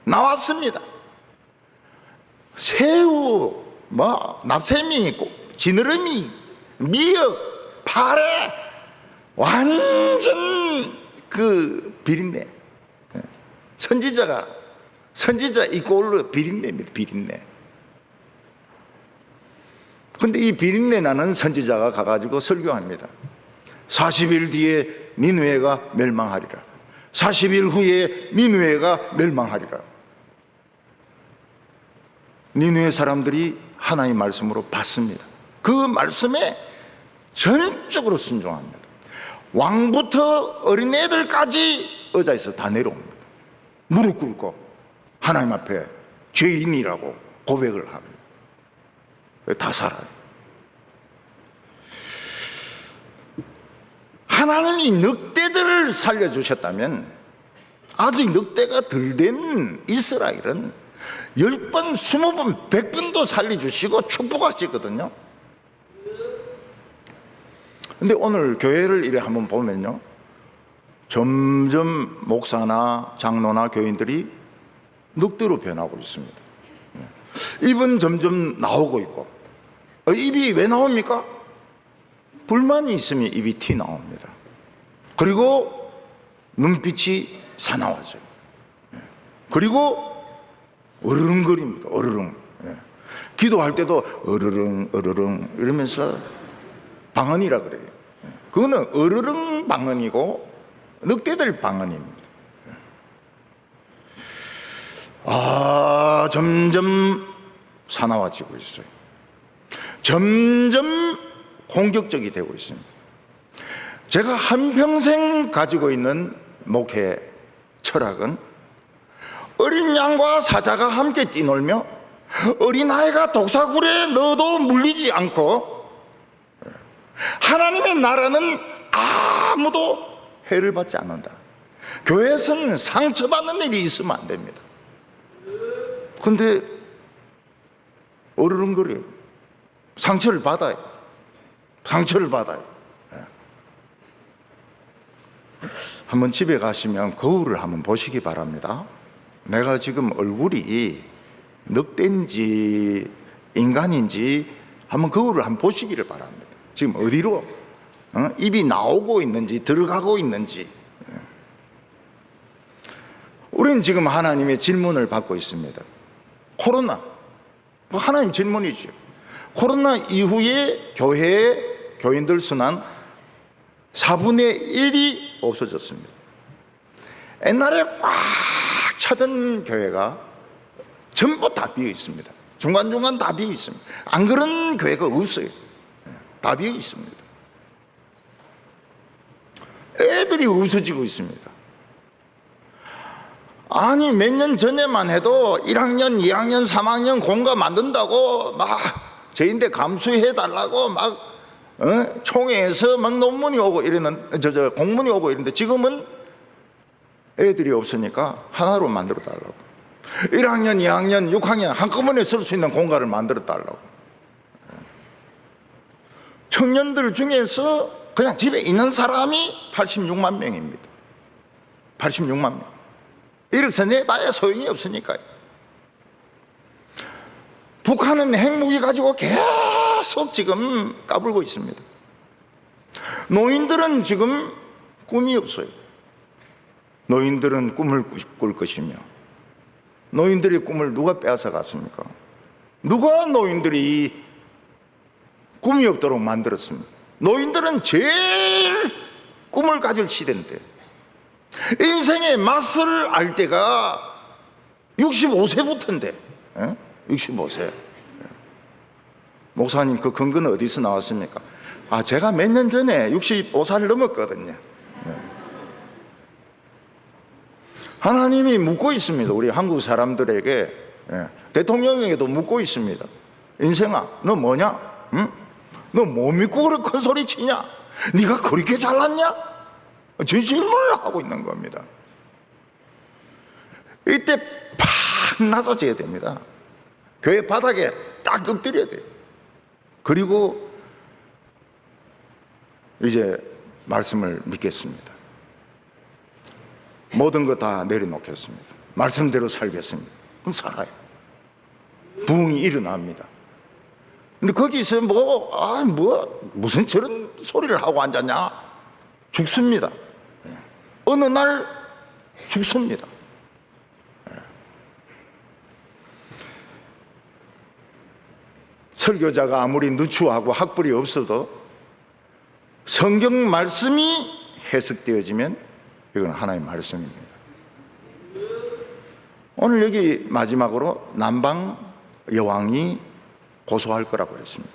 나왔습니다. 새우, 뭐 납새미, 지느러미, 미역, 파래, 완전 그 비린내. 선지자 이꼴로 비린내입니다. 비린내. 근데 이 비린내 나는 선지자가 가가지고 설교합니다. 40일 뒤에 니느웨가 멸망하리라. 40일 후에 니느웨가 멸망하리라. 니느웨 사람들이 하나님의 말씀으로 받습니다. 그 말씀에 전적으로 순종합니다. 왕부터 어린애들까지 의자에서 다 내려옵니다. 무릎 꿇고 하나님 앞에 죄인이라고 고백을 합니다. 다 살아요. 하나님이 늑대들을 살려주셨다면 아직 늑대가 덜 된 이스라엘은 10번, 20번, 100번도 살려주시고 축복하시거든요. 근데 오늘 교회를 이래 한번 보면요, 점점 목사나 장로나 교인들이 늑대로 변하고 있습니다. 입은 점점 나오고 있고, 입이 왜 나옵니까? 불만이 있으면 입이 티 나옵니다. 그리고 눈빛이 사나워져요. 그리고 어르릉거립니다. 어르릉. 기도할 때도 어르릉 어르릉 이러면서 방언이라 그래요. 그거는 어르릉 방언이고 늑대들 방언입니다. 점점 사나워지고 있어요. 점점 공격적이 되고 있습니다. 제가 한평생 가지고 있는 목회 철학은 어린 양과 사자가 함께 뛰놀며 어린아이가 독사굴에 넣어도 물리지 않고 하나님의 나라는 아무도 해를 받지 않는다. 교회에서는 상처받는 일이 있으면 안 됩니다. 근데 어르렁거려요. 상처를 받아요. 상처를 받아요. 한번 집에 가시면 거울을 한번 보시기 바랍니다. 내가 지금 얼굴이 늑대인지 인간인지 한번 거울을 한번 보시기를 바랍니다. 지금 어디로 입이 나오고 있는지 들어가고 있는지. 우리는 지금 하나님의 질문을 받고 있습니다. 코로나, 하나님 질문이죠. 코로나 이후에 교회의 교인들 수는 4분의 1이 없어졌습니다. 옛날에 꽉 차던 교회가 전부 다 비어 있습니다. 중간중간 다 비어 있습니다. 안 그런 교회가 없어요. 다 비어 있습니다. 애들이 없어지고 있습니다. 아니 몇 년 전에만 해도 1학년, 2학년, 3학년 공과 만든다고 막 저인데 감수해달라고 막 총회에서 막 논문이 오고 이러는 공문이 오고 이러는데 지금은 애들이 없으니까 하나로 만들어 달라고. 1학년, 2학년, 6학년 한꺼번에 쓸 수 있는 공과를 만들어 달라고. 청년들 중에서 그냥 집에 있는 사람이 86만 명입니다. 86만 명. 이렇게 내봐야 소용이 없으니까요. 북한은 핵무기 가지고 계속 지금 까불고 있습니다. 노인들은 지금 꿈이 없어요. 노인들은 꿈을 꿀 것이며 노인들의 꿈을 누가 빼앗아 갔습니까? 누가 노인들이 꿈이 없도록 만들었습니까? 노인들은 제일 꿈을 가질 시대인데 인생의 맛을 알 때가 65세부터인데 65세. 목사님 그 근거는 어디서 나왔습니까? 제가 몇 년 전에 65살을 넘었거든요. 하나님이 묻고 있습니다. 우리 한국 사람들에게, 대통령에게도 묻고 있습니다. 인생아, 너 뭐냐? 응? 너 뭐 믿고 그렇게 큰 소리 치냐? 네가 그렇게 잘났냐? 저 질문을 하고 있는 겁니다. 이때 팍 낮아져야 됩니다. 교회 바닥에 딱 엎드려야 돼요. 그리고 이제 말씀을 믿겠습니다. 모든 거 다 내려놓겠습니다. 말씀대로 살겠습니다. 그럼 살아요. 부흥이 일어납니다. 근데 거기서 무슨 저런 소리를 하고 앉았냐? 죽습니다. 어느 날 죽습니다. 설교자가 아무리 누추하고 학벌이 없어도 성경 말씀이 해석되어지면 이건 하나님의 말씀입니다. 오늘 여기 마지막으로 남방 여왕이 고소할 거라고 했습니다.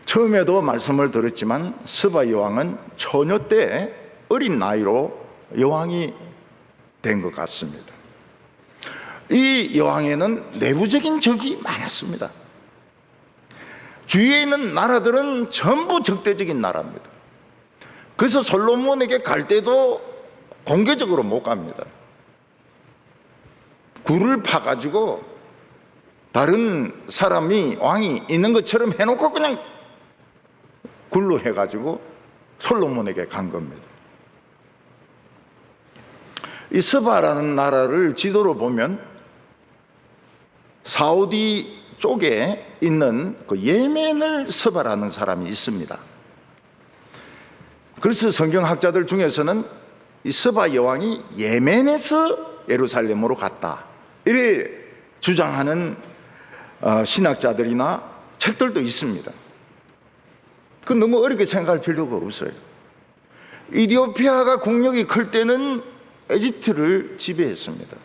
처음에도 말씀을 들었지만 스바 여왕은 처녀 때 어린 나이로 여왕이 된 것 같습니다. 이 여왕에는 내부적인 적이 많았습니다. 주위에 있는 나라들은 전부 적대적인 나라입니다. 그래서 솔로몬에게 갈 때도 공개적으로 못 갑니다. 굴을 파가지고 다른 사람이 왕이 있는 것처럼 해놓고 그냥 굴로 해가지고 솔로몬에게 간 겁니다. 이 스바라는 나라를 지도로 보면 사우디 쪽에 있는 그 예멘을 스바라는 사람이 있습니다. 그래서 성경학자들 중에서는 이 스바 여왕이 예멘에서 예루살렘으로 갔다 이래 주장하는 신학자들이나 책들도 있습니다. 그 너무 어렵게 생각할 필요가 없어요. 이디오피아가 국력이 클 때는 에집트를 지배했습니다.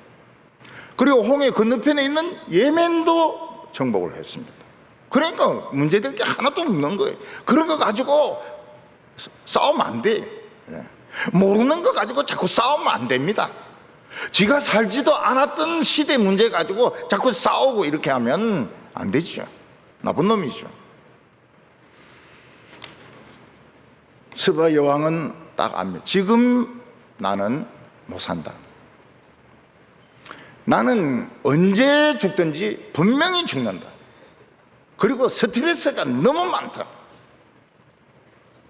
그리고 홍해 건너편에 있는 예멘도 정복을 했습니다. 그러니까 문제될 게 하나도 없는 거예요. 그런 거 가지고 싸우면 안 돼. 모르는 거 가지고 자꾸 싸우면 안 됩니다. 지가 살지도 않았던 시대 문제 가지고 자꾸 싸우고 이렇게 하면 안 되죠. 나쁜 놈이죠. 스바 여왕은 딱 압니다. 지금 나는 못 산다. 나는 언제 죽든지 분명히 죽는다. 그리고 스트레스가 너무 많다.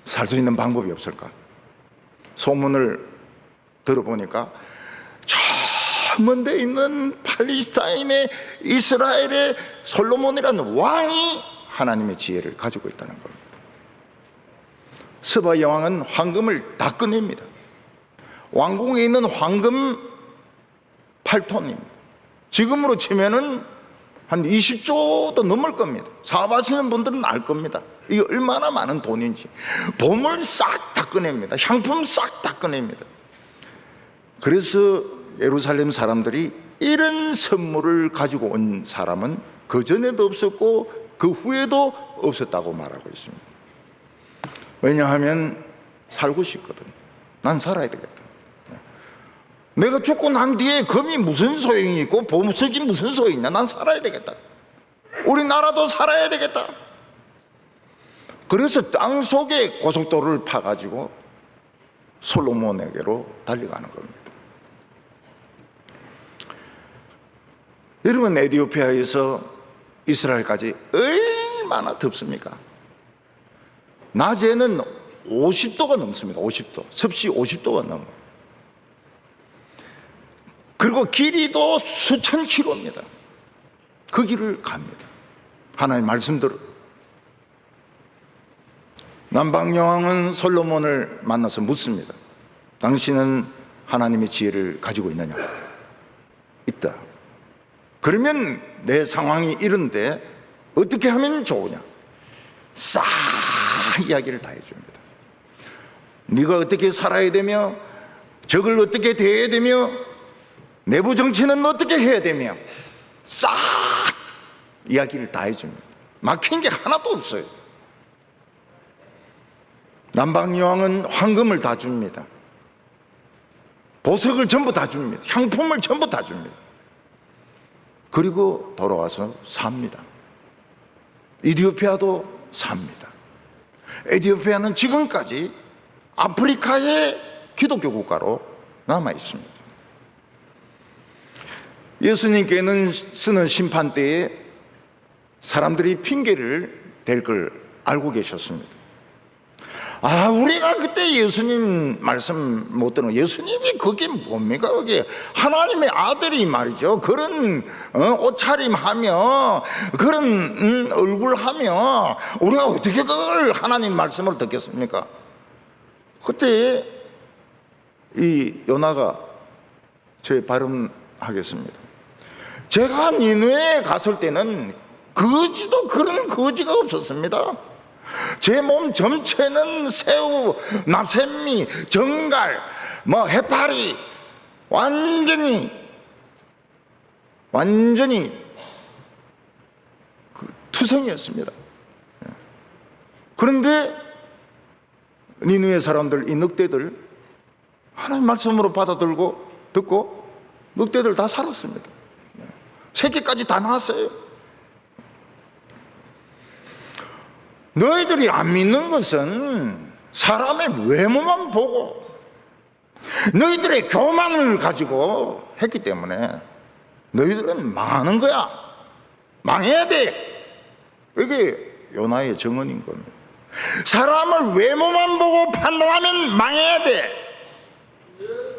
살 수 있는 방법이 없을까? 소문을 들어보니까 저 먼데 있는 팔레스타인의 이스라엘의 솔로몬이라는 왕이 하나님의 지혜를 가지고 있다는 겁니다. 스바 여왕은 황금을 다 꺼냅니다. 왕궁에 있는 황금 8톤입니다. 지금으로 치면은 한 20조도 넘을 겁니다. 사업하시는 분들은 알 겁니다. 이게 얼마나 많은 돈인지. 보물 싹 다 꺼냅니다. 향품 싹 다 꺼냅니다. 그래서 예루살렘 사람들이 이런 선물을 가지고 온 사람은 그 전에도 없었고 그 후에도 없었다고 말하고 있습니다. 왜냐하면 살고 싶거든. 난 살아야 되겠다. 내가 죽고 난 뒤에 금이 무슨 소용이 있고 보석이 무슨 소용이 있냐. 난 살아야 되겠다. 우리나라도 살아야 되겠다. 그래서 땅속에 고속도로를 파가지고 솔로몬에게로 달려가는 겁니다. 여러분, 에티오피아에서 이스라엘까지 얼마나 덥습니까? 낮에는 50도가 넘습니다. 50도. 섭씨 50도가 넘어요. 그리고 길이도 수천 킬로입니다. 그 길을 갑니다. 하나님 말씀대로. 남방여왕은 솔로몬을 만나서 묻습니다. 당신은 하나님의 지혜를 가지고 있느냐? 있다. 그러면 내 상황이 이런데 어떻게 하면 좋으냐? 싹 이야기를 다 해줍니다. 네가 어떻게 살아야 되며 적을 어떻게 대해야 되며 내부 정치는 어떻게 해야 되며 싹 이야기를 다 해줍니다. 막힌 게 하나도 없어요. 남방여왕은 황금을 다 줍니다. 보석을 전부 다 줍니다. 향품을 전부 다 줍니다. 그리고 돌아와서 삽니다. 이디오피아도 삽니다. 에티오피아는 지금까지 아프리카의 기독교 국가로 남아 있습니다. 예수님께는 쓰는 심판 때에 사람들이 핑계를 댈 걸 알고 계셨습니다. 우리가 그때 예수님 말씀 못 들은, 예수님이 그게 뭡니까? 그게 하나님의 아들이 말이죠. 그런 옷차림하며 그런 얼굴하며 우리가 어떻게 그걸 하나님 말씀을 듣겠습니까? 그때 이 요나가 제 발음하겠습니다. 제가 니느웨에 갔을 때는 거지도 그런 거지가 없었습니다. 제 몸 전체는 새우, 납샘미, 정갈, 해파리 완전히 투성이었습니다. 그런데 니느웨 사람들, 이 늑대들 하나님 말씀으로 듣고 늑대들 다 살았습니다. 새끼까지 다 나왔어요. 너희들이 안 믿는 것은 사람의 외모만 보고 너희들의 교만을 가지고 했기 때문에 너희들은 망하는 거야. 망해야 돼. 이게 요나의 정언인 겁니다. 사람을 외모만 보고 판단하면 망해야 돼.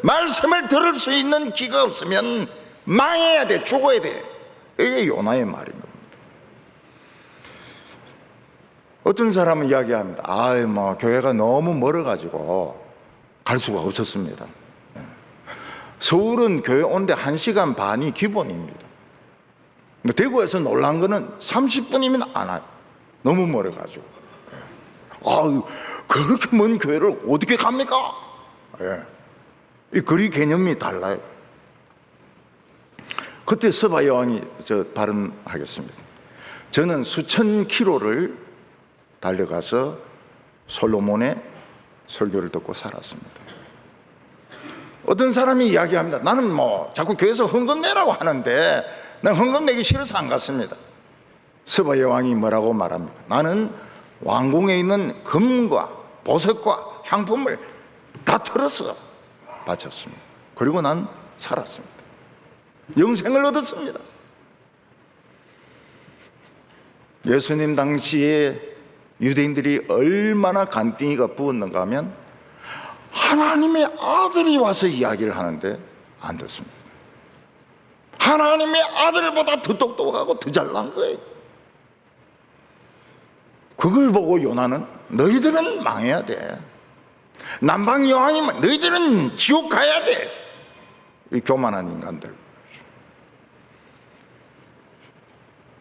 말씀을 들을 수 있는 귀가 없으면 망해야 돼. 죽어야 돼. 이게 요나의 말인 겁니다. 어떤 사람은 이야기합니다. 교회가 너무 멀어가지고 갈 수가 없었습니다. 서울은 교회 오는데 1시간 반이 기본입니다. 대구에서 놀란 거는 30분이면 안 와요. 너무 멀어가지고. 그렇게 먼 교회를 어떻게 갑니까? 이 거리 개념이 달라요. 그때 서바 여왕이 발언하겠습니다. 저는 수천 킬로를 달려가서 솔로몬의 설교를 듣고 살았습니다. 어떤 사람이 이야기합니다. 나는 자꾸 교회에서 헌금 내라고 하는데 난 헌금 내기 싫어서 안 갔습니다. 서바 여왕이 뭐라고 말합니까? 나는 왕궁에 있는 금과 보석과 향품을 다 털어서 바쳤습니다. 그리고 난 살았습니다. 영생을 얻었습니다. 예수님 당시에 유대인들이 얼마나 간띵이가 부었는가 하면 하나님의 아들이 와서 이야기를 하는데 안 듣습니다. 하나님의 아들보다 더 똑똑하고 더 잘난 거예요. 그걸 보고 요나는 너희들은 망해야 돼. 남방 여왕이면 너희들은 지옥 가야 돼. 이 교만한 인간들.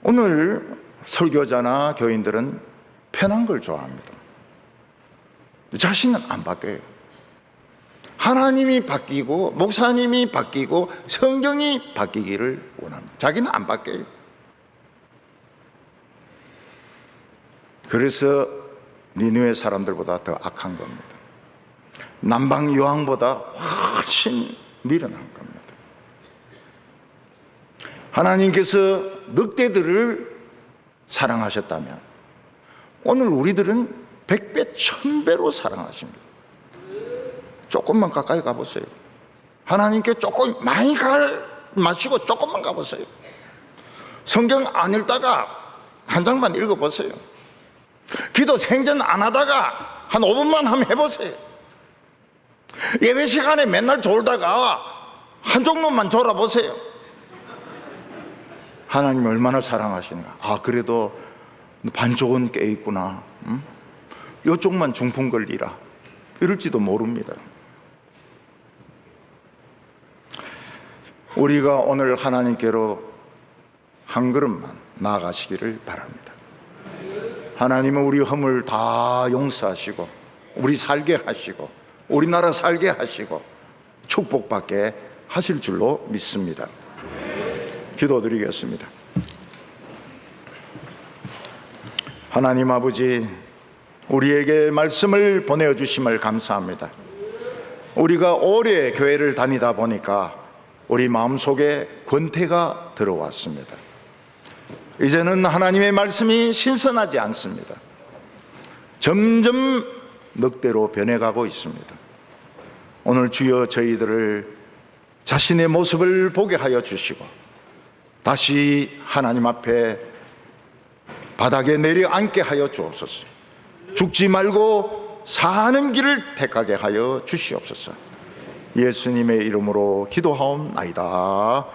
오늘 설교자나 교인들은 편한 걸 좋아합니다. 자신은 안 바뀌어요. 하나님이 바뀌고 목사님이 바뀌고 성경이 바뀌기를 원합니다. 자기는 안 바뀌어요. 그래서 니느웨 사람들보다 더 악한 겁니다. 남방 여왕보다 훨씬 미련한 겁니다. 하나님께서 늑대들을 사랑하셨다면 오늘 우리들은 100배, 1000배로 사랑하십니다. 조금만 가까이 가보세요. 하나님께 조금 많이 마시고 조금만 가보세요. 성경 안 읽다가 한 장만 읽어보세요. 기도 생전 안 하다가 한 5분만 한번 해보세요. 예배 시간에 맨날 졸다가 한 종목만 졸아보세요. 하나님 얼마나 사랑하시는가. 그래도 반쪽은 깨있구나. 이쪽만 중풍 걸리라. 이럴지도 모릅니다. 우리가 오늘 하나님께로 한 걸음만 나아가시기를 바랍니다. 하나님은 우리 허물 다 용서하시고 우리 살게 하시고 우리나라 살게 하시고 축복받게 하실 줄로 믿습니다. 기도드리겠습니다. 하나님 아버지, 우리에게 말씀을 보내주심을 감사합니다. 우리가 오래 교회를 다니다 보니까 우리 마음속에 권태가 들어왔습니다. 이제는 하나님의 말씀이 신선하지 않습니다. 점점 늑대로 변해가고 있습니다. 오늘 주여 저희들을 자신의 모습을 보게 하여 주시고 다시 하나님 앞에 바닥에 내려앉게 하여 주옵소서. 죽지 말고 사는 길을 택하게 하여 주시옵소서. 예수님의 이름으로 기도하옵나이다.